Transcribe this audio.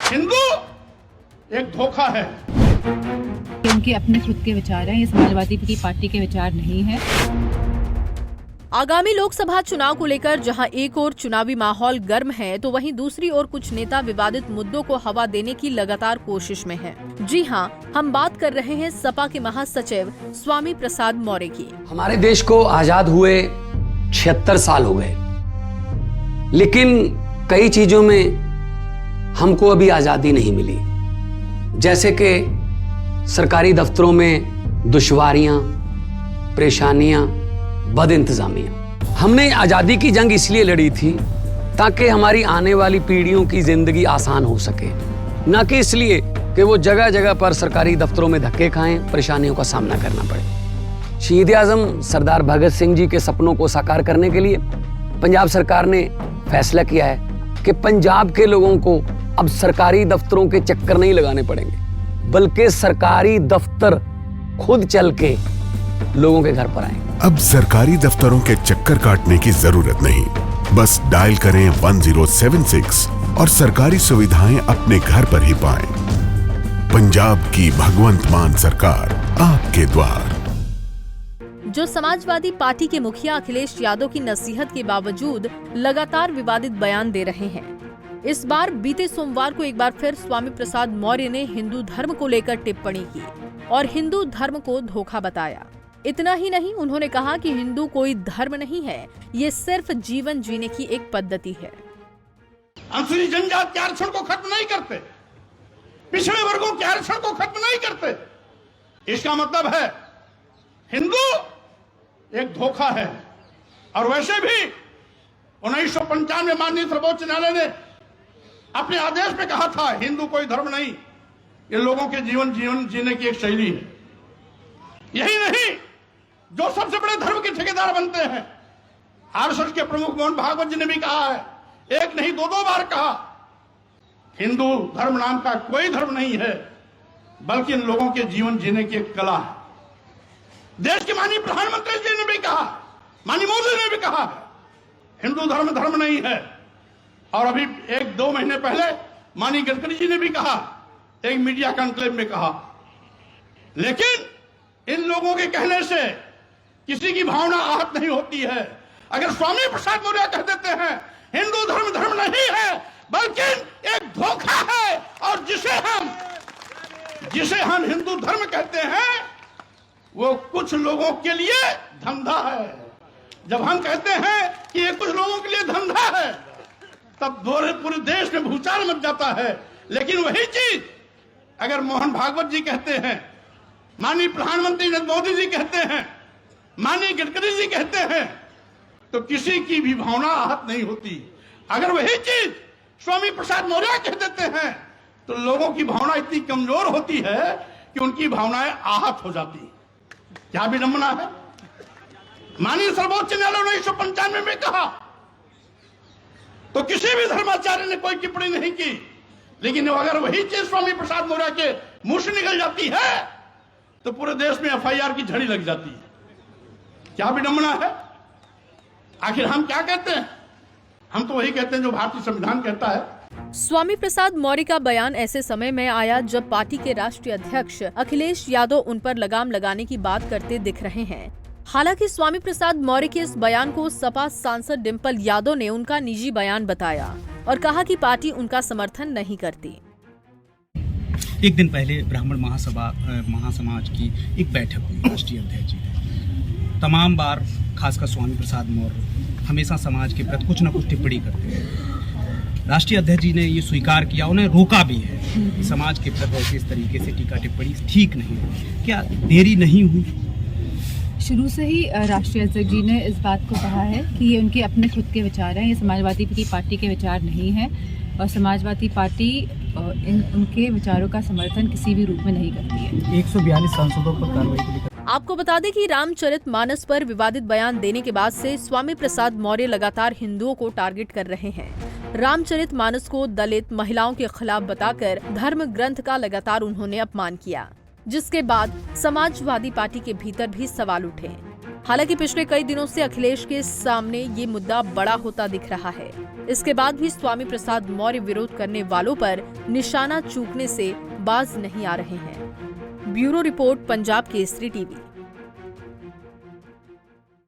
हिंदू एक धोखा है। उनके अपने खुद के विचार हैं, ये समाजवादी पार्टी के विचार नहीं है। आगामी लोकसभा चुनाव को लेकर जहां एक ओर चुनावी माहौल गर्म है, तो वहीं दूसरी ओर कुछ नेता विवादित मुद्दों को हवा देने की लगातार कोशिश में हैं। जी हां, हम बात कर रहे हैं सपा के महासचिव स्वामी प्रसाद मौर्य की। हमारे देश को आजाद हुए 76 साल हो गए, लेकिन कई चीजों में हमको अभी आजादी नहीं मिली। जैसे कि सरकारी दफ्तरों में दुश्वारियां, परेशानियां, बद इंतजामिया। हमने आजादी की जंग इसलिए लड़ी थी ताकि हमारी आने वाली पीढ़ियों की जिंदगी आसान हो सके, न कि इसलिए कि वो जगह जगह पर सरकारी दफ्तरों में धक्के खाएं, परेशानियों का सामना करना पड़े। शहीद आजम सरदार भगत सिंह जी के सपनों को साकार करने के लिए पंजाब सरकार ने फैसला किया है कि पंजाब के लोगों को अब सरकारी दफ्तरों के चक्कर नहीं लगाने पड़ेंगे, बल्कि सरकारी दफ्तर खुद चल के लोगों के घर पर आएंगे। अब सरकारी दफ्तरों के चक्कर काटने की जरूरत नहीं, बस डायल करें 1076 और सरकारी सुविधाएं अपने घर पर ही पाएं। पंजाब की भगवंत मान सरकार आपके द्वार। जो समाजवादी पार्टी के मुखिया अखिलेश यादव की नसीहत के बावजूद लगातार विवादित बयान दे रहे हैं। इस बार बीते सोमवार को एक बार फिर स्वामी प्रसाद मौर्य ने हिंदू धर्म को लेकर टिप्पणी की और हिंदू धर्म को धोखा बताया। इतना ही नहीं, उन्होंने कहा कि हिंदू कोई धर्म नहीं है, ये सिर्फ जीवन जीने की एक पद्धति है। अनुसूचित जनजाति के आरक्षण को खत्म नहीं करते, पिछड़े वर्गों के आरक्षण को खत्म नहीं करते। इसका मतलब है हिंदू एक धोखा है। और वैसे भी 1995 में माननीय सर्वोच्च न्यायालय ने अपने आदेश में कहा था हिंदू कोई धर्म नहीं, ये लोगों के जीवन जीने की एक शैली है। यही नहीं, जो सबसे बड़े धर्म के ठेकेदार बनते हैं, आरएसएस के प्रमुख मोहन भागवत जी ने भी कहा है, एक नहीं दो बार कहा, हिंदू धर्म नाम का कोई धर्म नहीं है, बल्कि इन लोगों के जीवन जीने की एक कला है। देश के माननीय प्रधानमंत्री जी ने भी कहा, माननीय मोदी ने भी कहा, हिंदू धर्म नहीं है। और अभी 1-2 महीने पहले माननीय गडकरी जी ने भी कहा, एक मीडिया कॉन्क्लेव में कहा। लेकिन इन लोगों के कहने से किसी की भावना आहत नहीं होती है। अगर स्वामी प्रसाद मौर्य कह देते हैं हिंदू धर्म नहीं है, बल्कि एक धोखा है, और जिसे हम हिंदू धर्म कहते हैं वो कुछ लोगों के लिए धंधा है। जब हम कहते हैं कि ये कुछ लोगों के लिए धंधा है, तब पूरे देश में भूचाल मच जाता है। लेकिन वही चीज अगर मोहन भागवत जी कहते हैं, माननीय प्रधानमंत्री नरेंद्र मोदी जी कहते हैं, माननीय गडकरी जी कहते हैं, तो किसी की भी भावना आहत नहीं होती। अगर वही चीज स्वामी प्रसाद मौर्य कह देते हैं, तो लोगों की भावना इतनी कमजोर होती है कि उनकी भावनाएं आहत हो जाती। क्या विडंबना है। माननीय सर्वोच्च न्यायालय ने 1995 में कहा, तो किसी भी धर्माचार्य ने कोई टिप्पणी नहीं की। लेकिन अगर वही चीज स्वामी प्रसाद मौर्य के मुंह से निकल जाती है, तो पूरे देश में एफआईआर की झड़ी लग जाती है। क्या विडंबना है। आखिर हम क्या कहते हैं? हम तो वही कहते हैं जो भारतीय संविधान कहता है। स्वामी प्रसाद मौर्य का बयान ऐसे समय में आया जब पार्टी के राष्ट्रीय अध्यक्ष अखिलेश यादव उन पर लगाम लगाने की बात करते दिख रहे हैं। हालांकि स्वामी प्रसाद मौर्य के इस बयान को सपा सांसद डिंपल यादव ने उनका निजी बयान बताया और कहा कि पार्टी उनका समर्थन नहीं करती। एक दिन पहले ब्राह्मण महासमाज की एक बैठक हुई राष्ट्रीय अध्यक्ष जी ने। तमाम बार खासकर स्वामी प्रसाद मौर्य हमेशा समाज के प्रति कुछ न कुछ टिप्पणी करते हैं। राष्ट्रीय अध्यक्ष जी ने ये स्वीकार किया, उन्हें रोका भी है कि समाज के प्रति इस तरीके से टीका टिप्पणी ठीक नहीं हुई। क्या देरी नहीं हुई? शुरू से ही राष्ट्रीय अध्यक्ष जी ने इस बात को कहा है कि ये उनके अपने खुद के विचार हैं, ये समाजवादी पार्टी के विचार नहीं है, और समाजवादी पार्टी उनके विचारों का समर्थन किसी भी रूप में नहीं करती है। 142 सांसदों पर कार्रवाई को लेकर आपको बता दें कि रामचरितमानस पर विवादित बयान देने के बाद से स्वामी प्रसाद मौर्य लगातार हिंदुओं को टारगेट कर रहे हैं। रामचरितमानस को दलित महिलाओं के खिलाफ बताकर धर्म ग्रंथ का लगातार उन्होंने अपमान किया, जिसके बाद समाजवादी पार्टी के भीतर भी सवाल उठे। हालांकि पिछले कई दिनों से अखिलेश के सामने ये मुद्दा बड़ा होता दिख रहा है। इसके बाद भी स्वामी प्रसाद मौर्य विरोध करने वालों पर निशाना चूकने से बाज नहीं आ रहे हैं। Bureau report, Punjab Kesari TV.